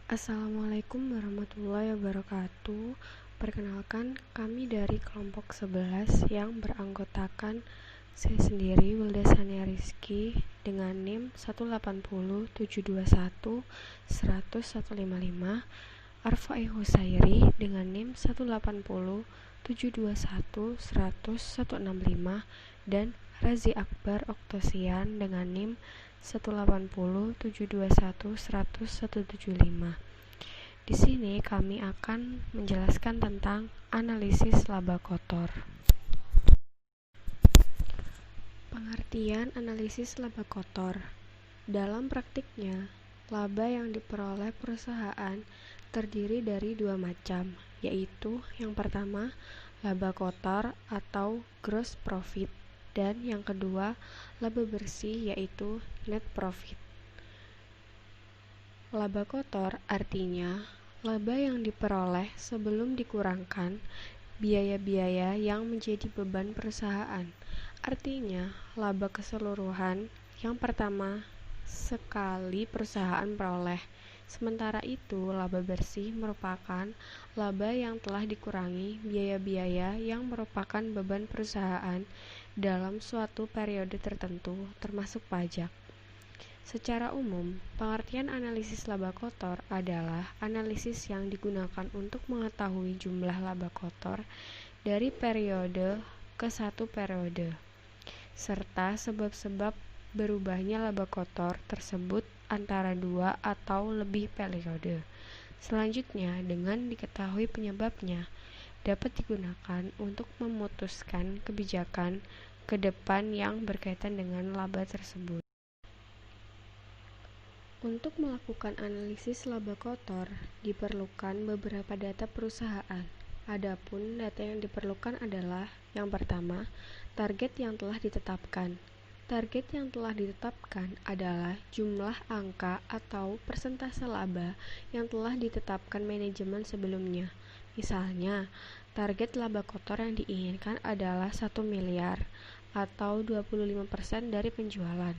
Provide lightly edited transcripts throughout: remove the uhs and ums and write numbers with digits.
Assalamualaikum warahmatullahi wabarakatuh. Perkenalkan, kami dari kelompok 11 yang beranggotakan saya sendiri, Wilda Sania Rizky, dengan NIM 1807211000155, Arfa'i Husairi dengan NIM 1807211000165, dan Razi Akbar Oktosian dengan NIM 1807211000175. Di sini kami akan menjelaskan tentang analisis laba kotor. Pengertian analisis laba kotor. Dalam praktiknya, laba yang diperoleh perusahaan terdiri dari dua macam, yaitu yang pertama, laba kotor atau gross profit, dan yang kedua, laba bersih yaitu net profit. Laba kotor artinya laba yang diperoleh sebelum dikurangkan biaya-biaya yang menjadi beban perusahaan. Artinya, laba keseluruhan yang pertama sekali perusahaan peroleh. Sementara itu, laba bersih merupakan laba yang telah dikurangi biaya-biaya yang merupakan beban perusahaan dalam suatu periode tertentu, termasuk pajak. Secara umum, pengertian analisis laba kotor adalah analisis yang digunakan untuk mengetahui jumlah laba kotor dari periode ke satu periode, serta sebab-sebab berubahnya laba kotor tersebut antara dua atau lebih periode. Selanjutnya, dengan diketahui penyebabnya, dapat digunakan untuk memutuskan kebijakan ke depan yang berkaitan dengan laba tersebut. Untuk melakukan analisis laba kotor, diperlukan beberapa data perusahaan. Adapun data yang diperlukan adalah yang pertama, target yang telah ditetapkan. Target yang telah ditetapkan adalah jumlah angka atau persentase laba yang telah ditetapkan manajemen sebelumnya. Misalnya, target laba kotor yang diinginkan adalah 1 miliar atau 25% dari penjualan.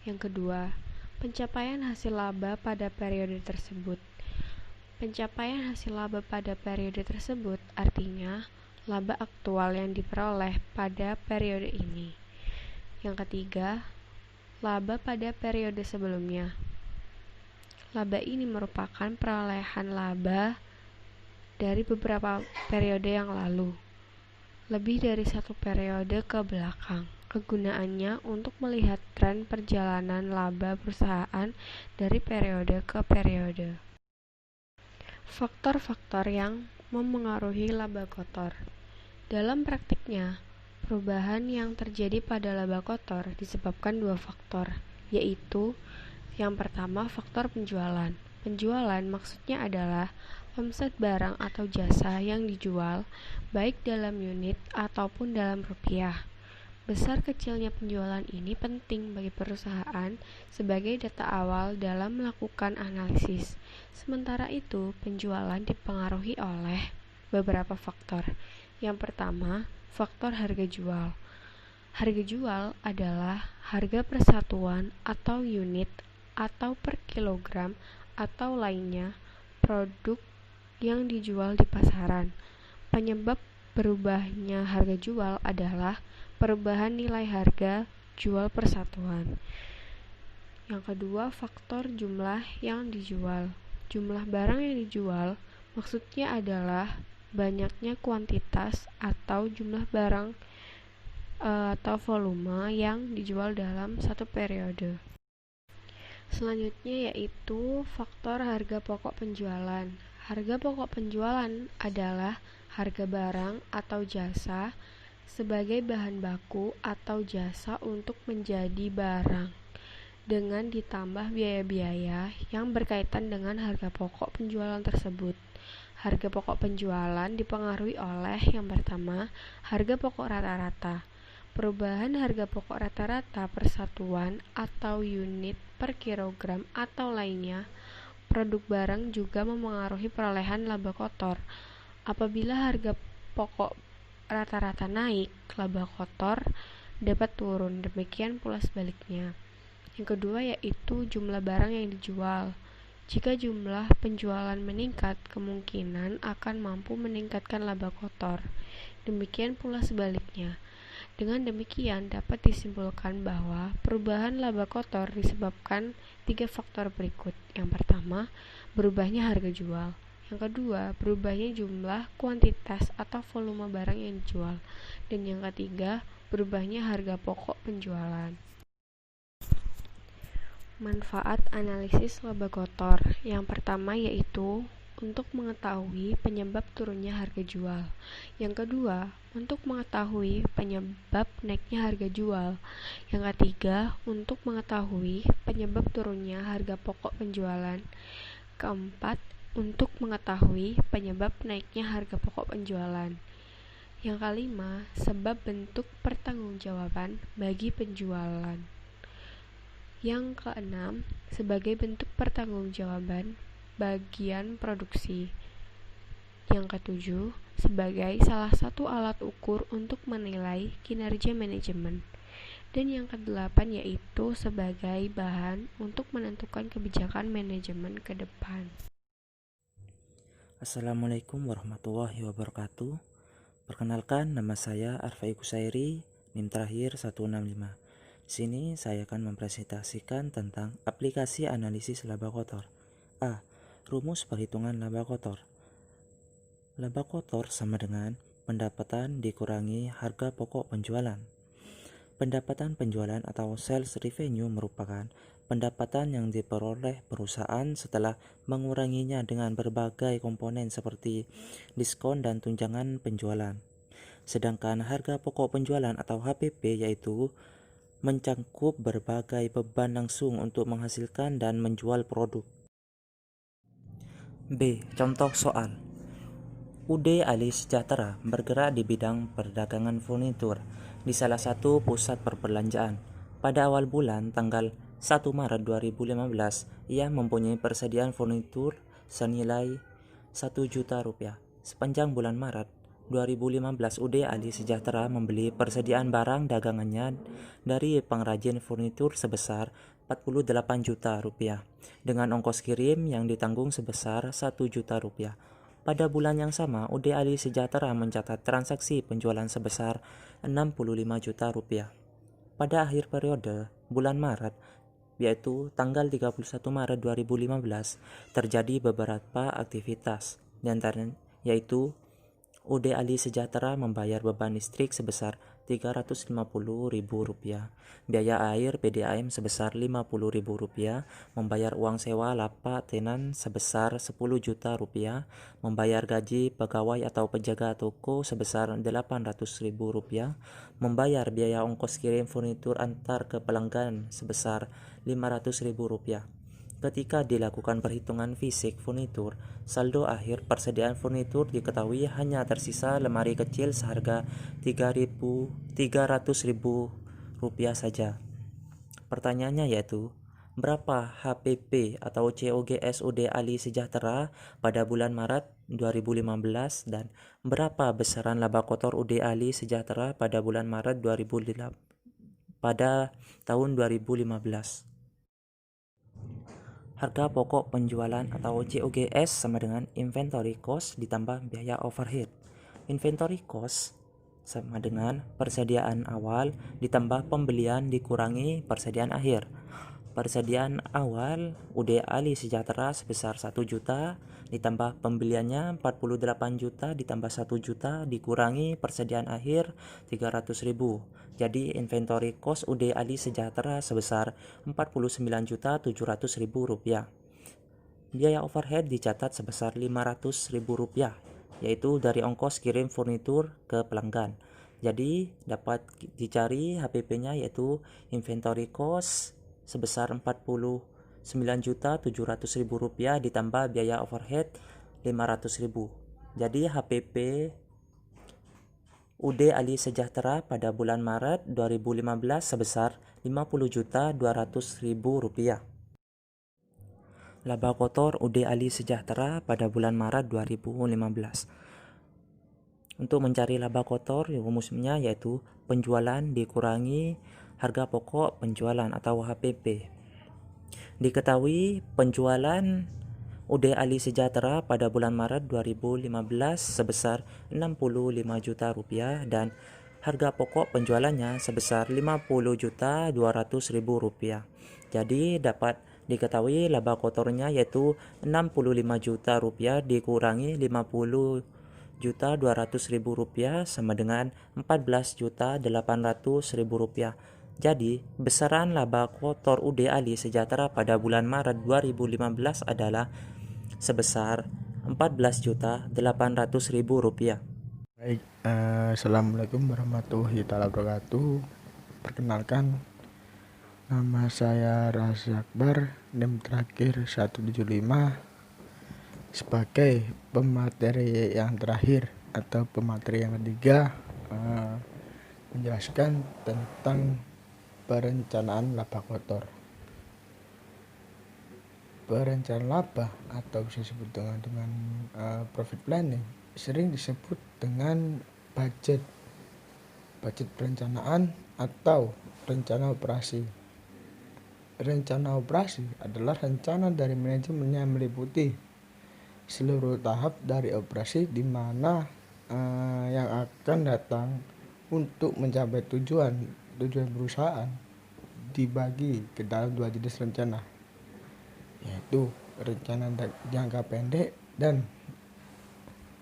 Yang kedua, pencapaian hasil laba pada periode tersebut. Pencapaian hasil laba pada periode tersebut artinya laba aktual yang diperoleh pada periode ini. Yang ketiga, laba pada periode sebelumnya. Laba ini merupakan perolehan laba dari beberapa periode yang lalu, lebih dari satu periode ke belakang. Kegunaannya untuk melihat tren perjalanan laba perusahaan dari periode ke periode. Faktor-faktor yang memengaruhi laba kotor. Dalam praktiknya, perubahan yang terjadi pada laba kotor disebabkan dua faktor, yaitu yang pertama faktor penjualan. Penjualan maksudnya adalah omset barang atau jasa yang dijual, baik dalam unit ataupun dalam rupiah. Besar kecilnya penjualan ini penting bagi perusahaan sebagai data awal dalam melakukan analisis. Sementara itu, penjualan dipengaruhi oleh beberapa faktor. Yang pertama, faktor harga jual. Harga jual adalah harga per satuan atau unit atau per kilogram atau lainnya produk yang dijual di pasaran. Penyebab berubahnya harga jual adalah perubahan nilai harga jual per satuan. Yang kedua, faktor jumlah yang dijual. Jumlah barang yang dijual maksudnya adalah banyaknya kuantitas atau jumlah barang atau volume yang dijual dalam satu periode. Selanjutnya yaitu faktor harga pokok penjualan. Harga pokok penjualan adalah harga barang atau jasa sebagai bahan baku atau jasa untuk menjadi barang, dengan ditambah biaya-biaya yang berkaitan dengan harga pokok penjualan tersebut. Harga pokok penjualan dipengaruhi oleh yang pertama, harga pokok rata-rata. Perubahan harga pokok rata-rata per satuan atau unit per kilogram atau lainnya produk barang juga memengaruhi perolehan laba kotor. Apabila harga pokok rata-rata naik, laba kotor dapat turun, demikian pula sebaliknya. Yang kedua yaitu jumlah barang yang dijual. Jika jumlah penjualan meningkat, kemungkinan akan mampu meningkatkan laba kotor. Demikian pula sebaliknya. Dengan demikian, dapat disimpulkan bahwa perubahan laba kotor disebabkan 3 faktor berikut. Yang pertama, berubahnya harga jual. Yang kedua, berubahnya jumlah, kuantitas, atau volume barang yang dijual. Dan yang ketiga, berubahnya harga pokok penjualan. Manfaat analisis laba kotor. Yang pertama yaitu untuk mengetahui penyebab turunnya harga jual. Yang kedua, untuk mengetahui penyebab naiknya harga jual. Yang ketiga, untuk mengetahui penyebab turunnya harga pokok penjualan. Keempat, untuk mengetahui penyebab naiknya harga pokok penjualan. Yang kelima, sebab bentuk pertanggungjawaban bagi penjualan. Yang keenam, sebagai bentuk pertanggungjawaban bagian produksi. Yang ketujuh, sebagai salah satu alat ukur untuk menilai kinerja manajemen. Dan yang kedelapan yaitu sebagai bahan untuk menentukan kebijakan manajemen ke depan. Assalamualaikum warahmatullahi wabarakatuh. Perkenalkan, nama saya Arfai Kusairi, NIM terakhir 165. Di sini saya akan mempresentasikan tentang aplikasi analisis laba kotor. A. Rumus perhitungan laba kotor. Laba kotor sama dengan pendapatan dikurangi harga pokok penjualan. Pendapatan penjualan atau sales revenue merupakan pendapatan yang diperoleh perusahaan setelah menguranginya dengan berbagai komponen seperti diskon dan tunjangan penjualan. Sedangkan harga pokok penjualan atau HPP yaitu mencangkup berbagai beban langsung untuk menghasilkan dan menjual produk. B. Contoh soal. UD Ali Sejahtera bergerak di bidang perdagangan furnitur di salah satu pusat perbelanjaan. Pada awal bulan tanggal 1 Maret 2015, ia mempunyai persediaan furnitur senilai 1 juta rupiah. Sepanjang bulan Maret 2015, UD Ali Sejahtera membeli persediaan barang dagangannya dari pengrajin furnitur sebesar 48 juta rupiah dengan ongkos kirim yang ditanggung sebesar 1 juta rupiah. Pada bulan yang sama, UD Ali Sejahtera mencatat transaksi penjualan sebesar 65 juta rupiah. Pada akhir periode bulan Maret, yaitu tanggal 31 Maret 2015, terjadi beberapa aktivitas, diantaranya yaitu UD Ali Sejahtera membayar beban listrik sebesar Rp350.000, biaya air PDAM sebesar Rp50.000, membayar uang sewa lapak tenan sebesar Rp10 juta, membayar gaji pegawai atau penjaga toko sebesar Rp800.000, membayar biaya ongkos kirim furnitur antar ke pelanggan sebesar Rp500.000. Ketika dilakukan perhitungan fisik furnitur, saldo akhir persediaan furnitur diketahui hanya tersisa lemari kecil seharga Rp300.000 saja. Pertanyaannya yaitu, berapa HPP atau COGS UD Ali Sejahtera pada bulan Maret 2015 dan berapa besaran laba kotor UD Ali Sejahtera pada bulan Maret 2015 pada tahun 2015. Harga pokok penjualan atau COGS sama dengan inventory cost ditambah biaya overhead. Inventory cost sama dengan persediaan awal ditambah pembelian dikurangi persediaan akhir. Persediaan awal UD Ali Sejahtera sebesar 1 juta ditambah pembeliannya 48 juta ditambah 1 juta dikurangi persediaan akhir 300.000. Jadi inventory cost UD Ali Sejahtera sebesar Rp49.700.000. Biaya overhead dicatat sebesar Rp500.000, yaitu dari ongkos kirim furnitur ke pelanggan. Jadi dapat dicari HPP-nya yaitu inventory cost sebesar Rp49.700.000 ditambah biaya overhead Rp500.000. Jadi HPP UD Ali Sejahtera pada bulan Maret 2015 sebesar Rp50.200.000. Laba kotor UD Ali Sejahtera pada bulan Maret 2015. Untuk mencari laba kotor, rumusnya yaitu penjualan dikurangi harga pokok penjualan atau HPP. Diketahui penjualan Uday Ali Sejahtera pada bulan Maret 2015 sebesar 65 juta rupiah dan harga pokok penjualannya sebesar 50.200.000 rupiah. Jadi dapat diketahui laba kotornya yaitu 65 juta rupiah dikurangi 50.200.000 rupiah sama dengan 14.800.000 rupiah. Jadi, besaran laba kotor Uday Ali Sejahtera pada bulan Maret 2015 adalah sebesar 14.800.000 rupiah. Baik, Assalamualaikum warahmatullahi wabarakatuh. Perkenalkan, nama saya Razi Akbar, NIM terakhir 175, sebagai pemateri yang terakhir atau pemateri yang ketiga, menjelaskan tentang perencanaan laba kotor. Perencanaan laba atau bisa disebut dengan profit planning sering disebut dengan budget perencanaan atau rencana operasi. Rencana operasi adalah rencana dari manajemen yang meliputi seluruh tahap dari operasi di mana yang akan datang untuk mencapai tujuan perusahaan dibagi ke dalam dua jenis rencana, yaitu rencana jangka pendek dan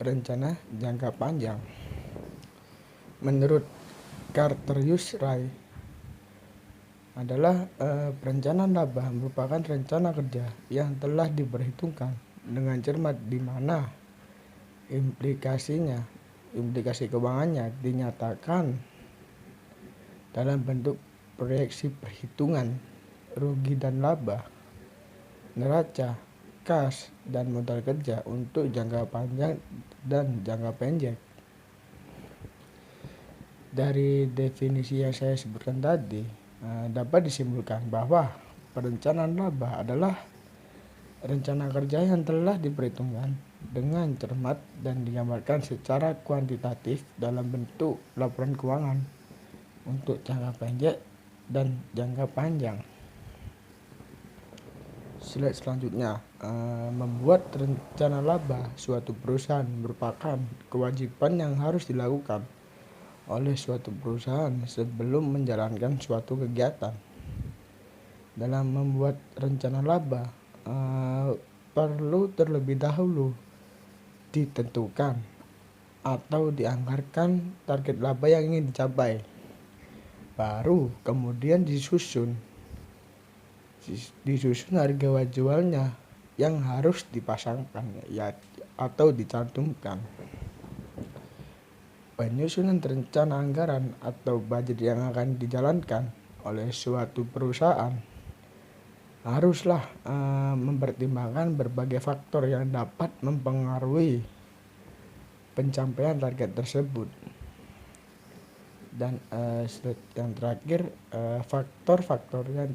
rencana jangka panjang. Menurut Carterius Ray adalah perencanaan laba merupakan rencana kerja yang telah diperhitungkan dengan cermat di mana implikasi keuangannya dinyatakan dalam bentuk proyeksi perhitungan rugi dan laba, neraca, kas, dan modal kerja untuk jangka panjang dan jangka pendek. Dari definisi yang saya sebutkan tadi, dapat disimpulkan bahwa perencanaan laba adalah rencana kerja yang telah diperhitungkan dengan cermat dan digambarkan secara kuantitatif dalam bentuk laporan keuangan untuk jangka pendek dan jangka panjang. Slide selanjutnya, membuat rencana laba suatu perusahaan merupakan kewajiban yang harus dilakukan oleh suatu perusahaan sebelum menjalankan suatu kegiatan. Dalam membuat rencana laba, perlu terlebih dahulu ditentukan atau dianggarkan target laba yang ingin dicapai. Baru kemudian disusun harga jualnya yang harus dipasangkan atau dicantumkan. Penyusunan rencana anggaran atau budget yang akan dijalankan oleh suatu perusahaan haruslah mempertimbangkan berbagai faktor yang dapat mempengaruhi pencapaian target tersebut. Dan slide yang terakhir, faktor-faktor yang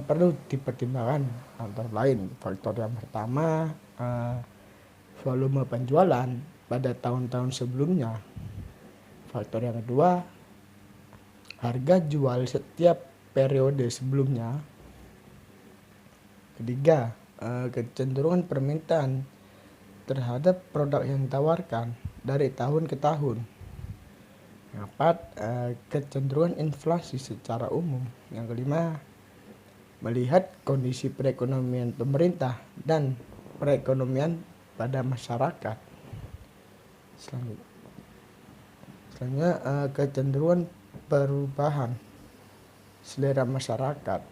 perlu dipertimbangkan antara lain. Faktor yang pertama, volume penjualan pada tahun-tahun sebelumnya. Faktor yang kedua, harga jual setiap periode sebelumnya. Ketiga, kecenderungan permintaan terhadap produk yang ditawarkan dari tahun ke tahun. Yang keempat, kecenderungan inflasi secara umum. Yang kelima, melihat kondisi perekonomian pemerintah dan perekonomian pada masyarakat. Selanjutnya, kecenderungan perubahan selera masyarakat.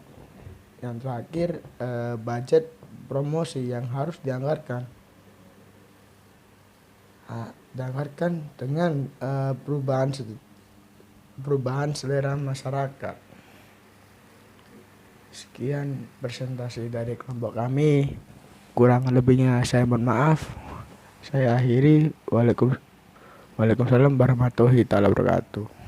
Yang terakhir, budget promosi yang harus dianggarkan dengan perubahan selera masyarakat. Sekian presentasi dari kelompok kami. Kurang lebihnya saya mohon maaf. Saya akhiri. Waalaikumsalam warahmatullahi wabarakatuh.